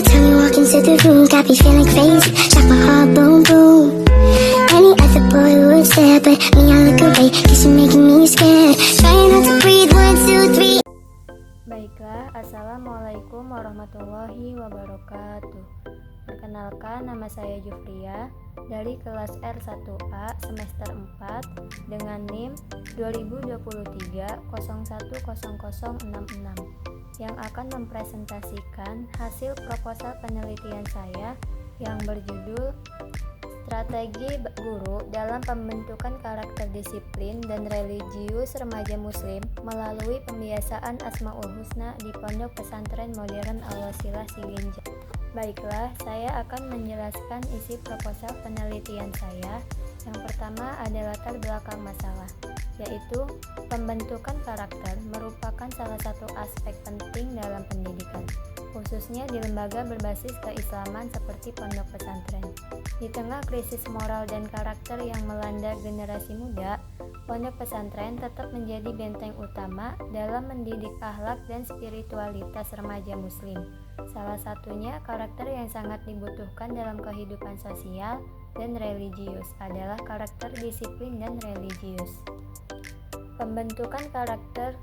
time you walk into the room, got me feeling crazy, shot my heart boom boom. Any other boy would stare, but me I look away, cause you're making me scared. Trying not to breathe, 1, 2, 3. Baiklah, Assalamualaikum warahmatullahi wabarakatuh. Perkenalkan, nama saya Jufria dari kelas R1A semester 4 dengan NIM 2023-010066 yang akan mempresentasikan hasil proposal penelitian saya yang berjudul Strategi Guru dalam Pembentukan Karakter Disiplin dan Religius Remaja Muslim melalui Pembiasaan Asmaul Husna di Pondok Pesantren Modern Al-Wasilah Siginjai. Baiklah, saya akan menjelaskan isi proposal penelitian saya. Yang pertama ada latar belakang masalah, yaitu pembentukan karakter merupakan salah satu aspek penting dalam pendidikan, khususnya di lembaga berbasis keislaman seperti pondok pesantren. Di tengah krisis moral dan karakter yang melanda generasi muda, pondok pesantren tetap menjadi benteng utama dalam mendidik akhlak dan spiritualitas remaja muslim. Salah satunya karakter yang sangat dibutuhkan dalam kehidupan sosial dan religius adalah karakter disiplin dan religius. Pembentukan karakter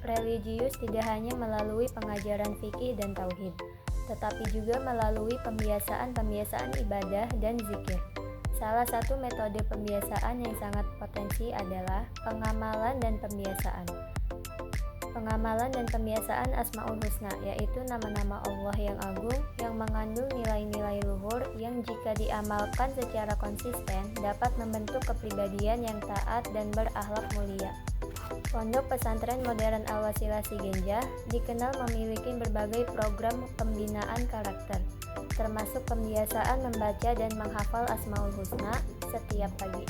religius tidak hanya melalui pengajaran fikih dan tauhid, tetapi juga melalui pembiasaan ibadah dan zikir. Salah satu metode pembiasaan yang sangat potensi adalah pengamalan dan pembiasaan. Pengamalan dan pembiasaan Asmaul Husna, yaitu nama-nama Allah yang agung yang mengandung nilai-nilai luhur yang jika diamalkan secara konsisten dapat membentuk kepribadian yang taat dan berakhlak mulia. Pondok Pesantren Modern Al-Wasilah Siginjai dikenal memiliki berbagai program pembinaan karakter, termasuk pembiasaan membaca dan menghafal Asmaul Husna setiap pagi.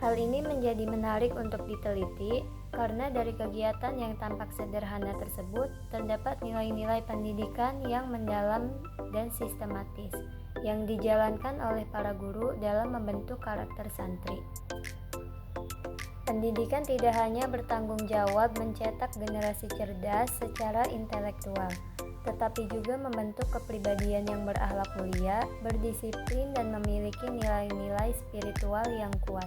Hal ini menjadi menarik untuk diteliti karena dari kegiatan yang tampak sederhana tersebut terdapat nilai-nilai pendidikan yang mendalam dan sistematis yang dijalankan oleh para guru dalam membentuk karakter santri. Pendidikan tidak hanya bertanggung jawab mencetak generasi cerdas secara intelektual, tetapi juga membentuk kepribadian yang berakhlak mulia, berdisiplin, dan memiliki nilai-nilai spiritual yang kuat.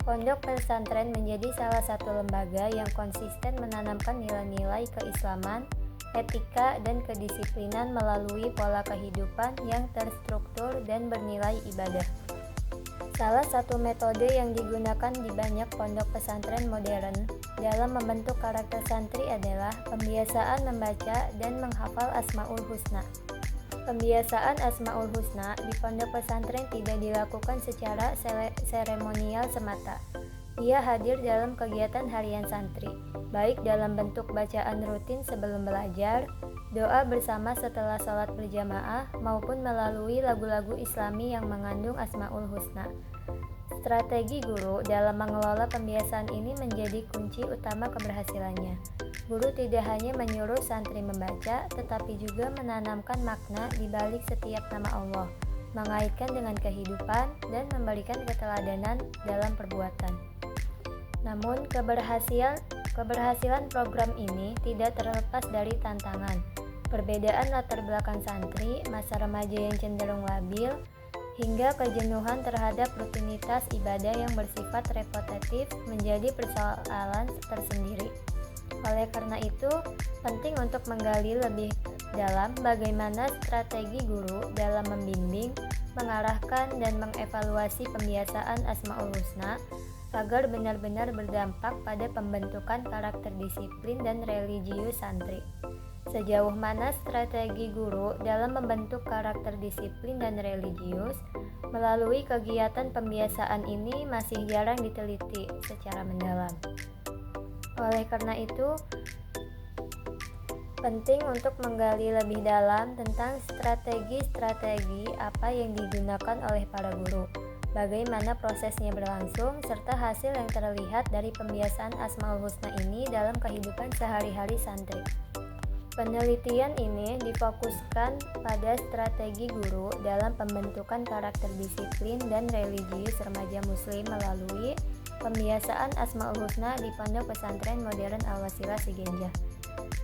Pondok pesantren menjadi salah satu lembaga yang konsisten menanamkan nilai-nilai keislaman, etika, dan kedisiplinan melalui pola kehidupan yang terstruktur dan bernilai ibadah. Salah satu metode yang digunakan di banyak pondok pesantren modern dalam membentuk karakter santri adalah pembiasaan membaca dan menghafal Asmaul Husna. Pembiasaan Asmaul Husna di pondok pesantren tidak dilakukan secara seremonial semata. Ia hadir dalam kegiatan harian santri, baik dalam bentuk bacaan rutin sebelum belajar, doa bersama setelah sholat berjamaah, maupun melalui lagu-lagu Islami yang mengandung Asmaul Husna. Strategi guru dalam mengelola pembiasaan ini menjadi kunci utama keberhasilannya. Guru tidak hanya menyuruh santri membaca, tetapi juga menanamkan makna di balik setiap nama Allah, mengaitkan dengan kehidupan, dan memberikan keteladanan dalam perbuatan. Namun, keberhasilan program ini tidak terlepas dari tantangan. Perbedaan latar belakang santri, masa remaja yang cenderung labil, hingga kejenuhan terhadap rutinitas ibadah yang bersifat repetitif menjadi persoalan tersendiri. Oleh karena itu, penting untuk menggali lebih dalam bagaimana strategi guru dalam membimbing, mengarahkan, dan mengevaluasi pembiasaan Asmaul Husna agar benar-benar berdampak pada pembentukan karakter disiplin dan religius santri. Sejauh mana strategi guru dalam membentuk karakter disiplin dan religius melalui kegiatan pembiasaan ini masih jarang diteliti secara mendalam. Oleh karena itu, penting untuk menggali lebih dalam tentang strategi-strategi apa yang digunakan oleh para guru, bagaimana prosesnya berlangsung, serta hasil yang terlihat dari pembiasaan Asmaul Husna ini dalam kehidupan sehari-hari santri. Penelitian ini difokuskan pada strategi guru dalam pembentukan karakter disiplin dan religius remaja muslim melalui pembiasaan Asmaul Husna di Pondok Pesantren Modern Al-Wasilah Siginjai.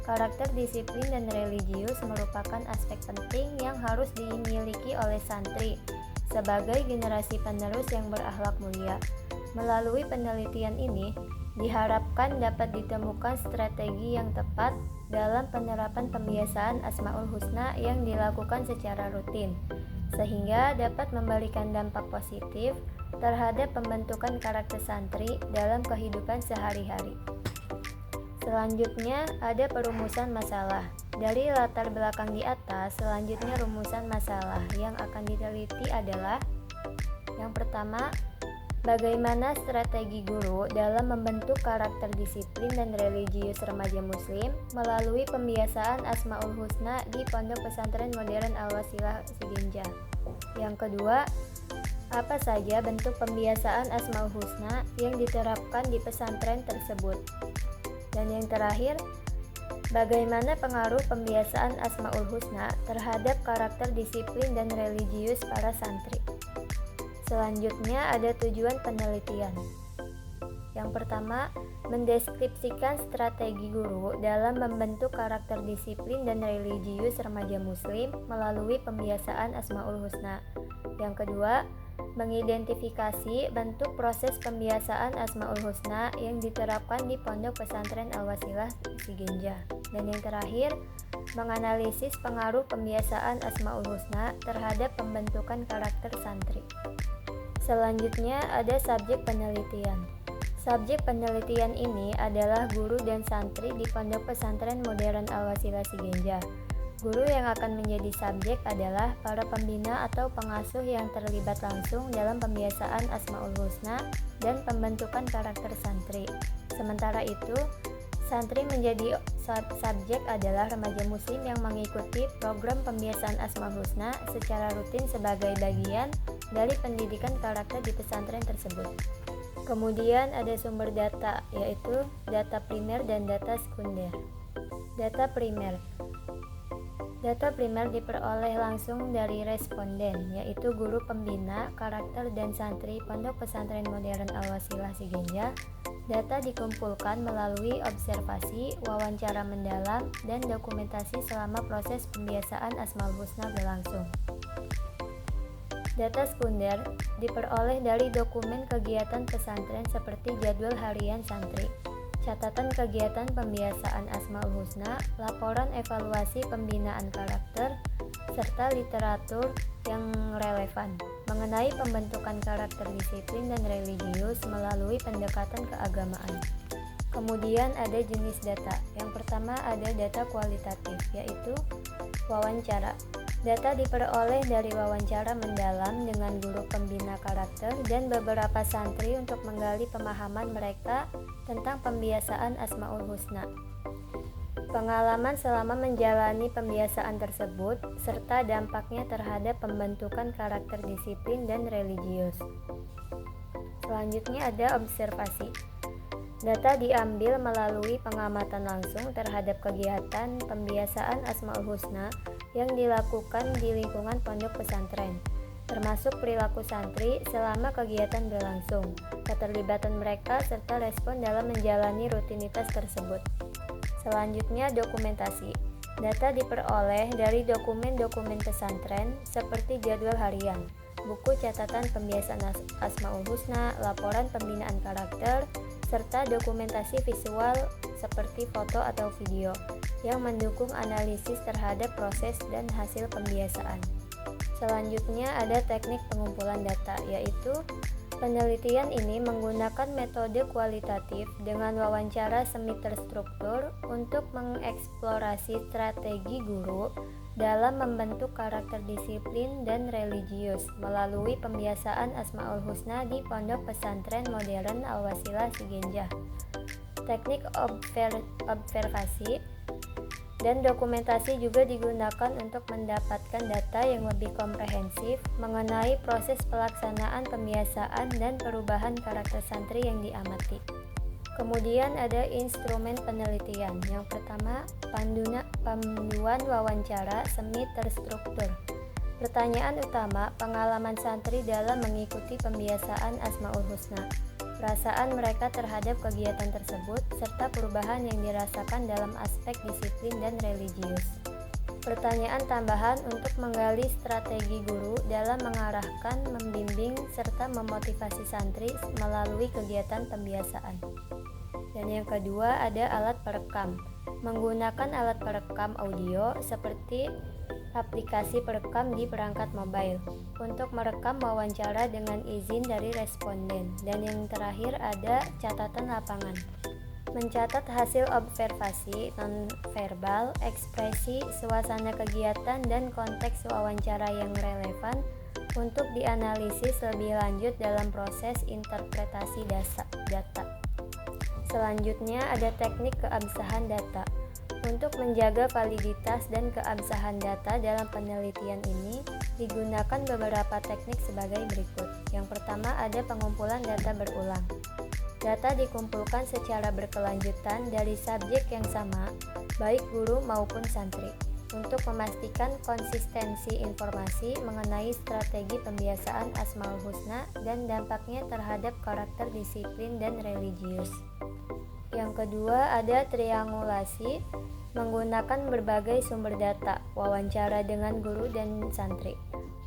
Karakter disiplin dan religius merupakan aspek penting yang harus dimiliki oleh santri sebagai generasi penerus yang berakhlak mulia. Melalui penelitian ini, diharapkan dapat ditemukan strategi yang tepat dalam penerapan pembiasaan Asmaul Husna yang dilakukan secara rutin, sehingga dapat memberikan dampak positif terhadap pembentukan karakter santri dalam kehidupan sehari-hari. Selanjutnya ada perumusan masalah. Dari latar belakang di atas, selanjutnya rumusan masalah yang akan diteliti adalah: yang pertama, bagaimana strategi guru dalam membentuk karakter disiplin dan religius remaja muslim melalui pembiasaan Asmaul Husna di Pondok Pesantren Modern Al-Wasilah Siginjah. Yang kedua, apa saja bentuk pembiasaan Asmaul Husna yang diterapkan di pesantren tersebut. Dan yang terakhir, bagaimana pengaruh pembiasaan Asmaul Husna terhadap karakter disiplin dan religius para santri. Selanjutnya ada tujuan penelitian. Yang pertama, mendeskripsikan strategi guru dalam membentuk karakter disiplin dan religius remaja muslim melalui pembiasaan Asmaul Husna. Yang kedua, mengidentifikasi bentuk proses pembiasaan Asmaul Husna yang diterapkan di Pondok Pesantren Al-Wasilah Siginjah. Dan yang terakhir, menganalisis pengaruh pembiasaan Asmaul Husna terhadap pembentukan karakter santri. Selanjutnya ada subjek penelitian. Subjek penelitian ini adalah guru dan santri di Pondok Pesantren Modern Al-Wasilah Siginjah. Guru yang akan menjadi subjek adalah para pembina atau pengasuh yang terlibat langsung dalam pembiasaan Asmaul Husna dan pembentukan karakter santri. Sementara itu, santri menjadi subjek adalah remaja muslim yang mengikuti program pembiasaan Asmaul Husna secara rutin sebagai bagian dari pendidikan karakter di pesantren tersebut. Kemudian ada sumber data, yaitu data primer dan data sekunder. Data primer. Data primer diperoleh langsung dari responden, yaitu guru pembina, karakter, dan santri Pondok Pesantren Modern Al-Wasilah Siginjah. Data dikumpulkan melalui observasi, wawancara mendalam, dan dokumentasi selama proses pembiasaan Asmaul Husna berlangsung. Data sekunder diperoleh dari dokumen kegiatan pesantren seperti jadwal harian santri, catatan kegiatan pembiasaan Asmaul Husna, laporan evaluasi pembinaan karakter, serta literatur yang relevan mengenai pembentukan karakter disiplin dan religius melalui pendekatan keagamaan. Kemudian ada jenis data. Yang pertama ada data kualitatif, yaitu wawancara. Data diperoleh dari wawancara mendalam dengan guru pembina karakter dan beberapa santri untuk menggali pemahaman mereka tentang pembiasaan Asmaul Husna, pengalaman selama menjalani pembiasaan tersebut, serta dampaknya terhadap pembentukan karakter disiplin dan religius. Selanjutnya ada observasi. Data diambil melalui pengamatan langsung terhadap kegiatan pembiasaan Asmaul Husna yang dilakukan di lingkungan pondok pesantren, termasuk perilaku santri selama kegiatan berlangsung, keterlibatan mereka, serta respon dalam menjalani rutinitas tersebut. Selanjutnya dokumentasi. Data diperoleh dari dokumen-dokumen pesantren seperti jadwal harian, buku catatan pembiasaan Asmaul Husna, laporan pembinaan karakter, serta dokumentasi visual seperti foto atau video yang mendukung analisis terhadap proses dan hasil pembiasaan. Selanjutnya ada teknik pengumpulan data, yaitu penelitian ini menggunakan metode kualitatif dengan wawancara semi terstruktur untuk mengeksplorasi strategi guru dalam membentuk karakter disiplin dan religius melalui pembiasaan Asmaul Husna di Pondok Pesantren Modern Al-Wasilah Siginjah. Teknik observasi dan dokumentasi juga digunakan untuk mendapatkan data yang lebih komprehensif mengenai proses pelaksanaan pembiasaan dan perubahan karakter santri yang diamati. Kemudian ada instrumen penelitian. Yang pertama, panduan wawancara semi terstruktur. Pertanyaan utama, pengalaman santri dalam mengikuti pembiasaan Asmaul Husna. perasaan mereka terhadap kegiatan tersebut, serta perubahan yang dirasakan dalam aspek disiplin dan religius. Pertanyaan tambahan untuk menggali strategi guru dalam mengarahkan, membimbing, serta memotivasi santri melalui kegiatan pembiasaan. Dan yang kedua ada alat perekam. Menggunakan alat perekam audio seperti aplikasi perekam di perangkat mobile untuk merekam wawancara dengan izin dari responden. Dan yang terakhir ada catatan lapangan. Mencatat hasil observasi nonverbal, ekspresi, suasana kegiatan, dan konteks wawancara yang relevan untuk dianalisis lebih lanjut dalam proses interpretasi data. Selanjutnya ada teknik keabsahan data. Untuk menjaga validitas dan keabsahan data dalam penelitian ini digunakan beberapa teknik sebagai berikut. Yang pertama ada pengumpulan data berulang. Data dikumpulkan secara berkelanjutan dari subjek yang sama, baik guru maupun santri, untuk memastikan konsistensi informasi mengenai strategi pembiasaan Asmaul Husna dan dampaknya terhadap karakter disiplin dan religius. Yang kedua ada triangulasi, menggunakan berbagai sumber data, wawancara dengan guru dan santri,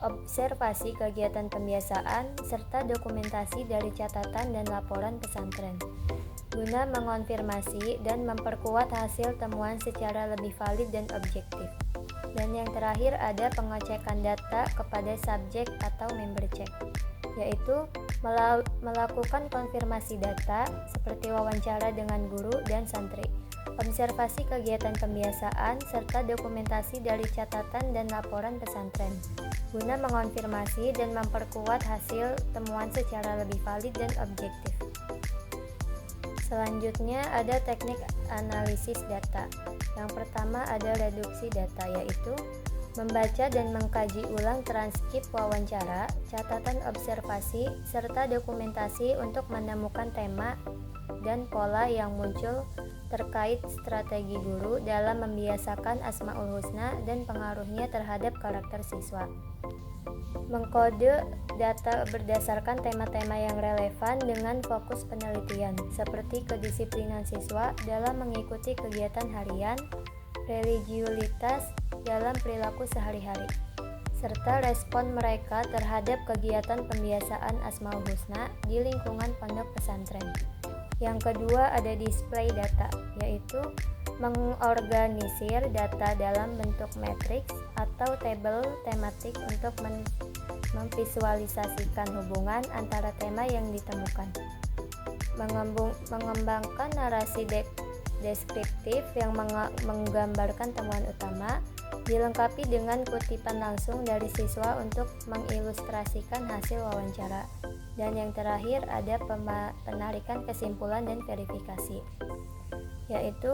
observasi kegiatan pembiasaan, serta dokumentasi dari catatan dan laporan pesantren, guna mengonfirmasi dan memperkuat hasil temuan secara lebih valid dan objektif. Dan yang terakhir ada pengecekan data kepada subjek atau member check, yaitu melakukan konfirmasi data seperti wawancara dengan guru dan santri, observasi kegiatan pembiasaan, serta dokumentasi dari catatan dan laporan pesantren, guna mengonfirmasi dan memperkuat hasil temuan secara lebih valid dan objektif. Selanjutnya ada teknik analisis data. Yang pertama ada reduksi data, yaitu membaca dan mengkaji ulang transkrip wawancara, catatan observasi, serta dokumentasi untuk menemukan tema dan pola yang muncul terkait strategi guru dalam membiasakan Asmaul Husna dan pengaruhnya terhadap karakter siswa. Mengkode data berdasarkan tema-tema yang relevan dengan fokus penelitian, seperti kedisiplinan siswa dalam mengikuti kegiatan harian, religiulitas dalam perilaku sehari-hari, serta respon mereka terhadap kegiatan pembiasaan Asmaul Husna di lingkungan pondok pesantren. Yang kedua ada display data, yaitu mengorganisir data dalam bentuk matriks atau tabel tematik untuk memvisualisasikan hubungan antara tema yang ditemukan. Mengembangkan narasi deskriptif yang menggambarkan temuan utama, dilengkapi dengan kutipan langsung dari siswa untuk mengilustrasikan hasil wawancara. Dan yang terakhir ada penarikan kesimpulan dan verifikasi, yaitu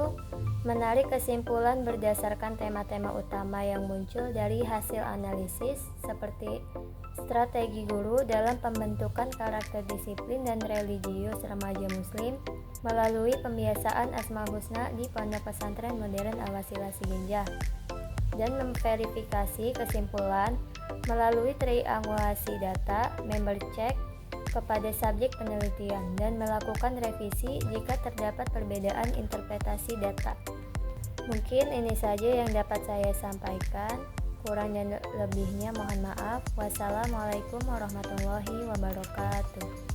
menarik kesimpulan berdasarkan tema-tema utama yang muncul dari hasil analisis, seperti strategi guru dalam pembentukan karakter disiplin dan religius remaja muslim melalui pembiasaan Asmaul Husna di Pondok Pesantren Modern Al-Wasilah Siginjah, dan memverifikasi kesimpulan melalui triangulasi data, member check kepada subjek penelitian, dan melakukan revisi jika terdapat perbedaan interpretasi data. Mungkin ini saja yang dapat saya sampaikan. Kurang dan lebihnya mohon maaf. Wassalamualaikum warahmatullahi wabarakatuh.